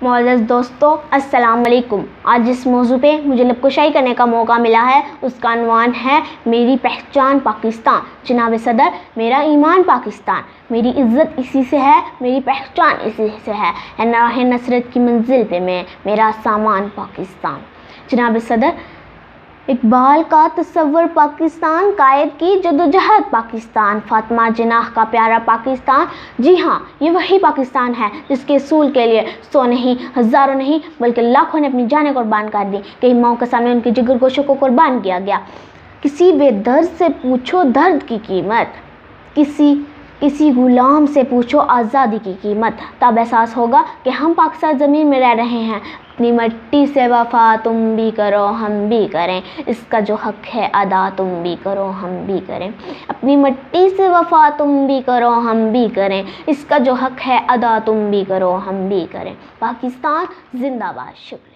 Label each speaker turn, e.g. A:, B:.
A: معزز دوستو السلام علیکم۔ آج جس موضوع پہ مجھے لب کشائی کرنے کا موقع ملا ہے اس کا عنوان ہے میری پہچان پاکستان۔ جناب صدر، میرا ایمان پاکستان، میری عزت اسی سے ہے، میری پہچان اسی سے ہے، راہ نصرت کی منزل پہ میں، میرا سامان پاکستان۔ جناب صدر، اقبال کا تصور پاکستان، قائد کی جدوجہد پاکستان، فاطمہ جناح کا پیارا پاکستان، جی ہاں یہ وہی پاکستان ہے جس کے اصول کے لیے 100 نہیں، ہزاروں نہیں بلکہ لاکھوں نے اپنی جانیں قربان کر دی۔ کئی ماؤں کے سامنے ان کے جگر گوشوں کو قربان کیا گیا۔ کسی بے درد سے پوچھو درد کی قیمت، کسی غلام سے پوچھو آزادی کی قیمت، تب احساس ہوگا کہ ہم پاکستان زمین میں رہ رہے ہیں۔ اپنی مٹی سے وفا تم بھی کرو ہم بھی کریں، اس کا جو حق ہے ادا تم بھی کرو ہم بھی کریں۔ اپنی مٹی سے وفا تم بھی کرو ہم بھی کریں، اس کا جو حق ہے ادا تم بھی کرو ہم بھی کریں۔ پاکستان زندہ باد۔ شکریہ۔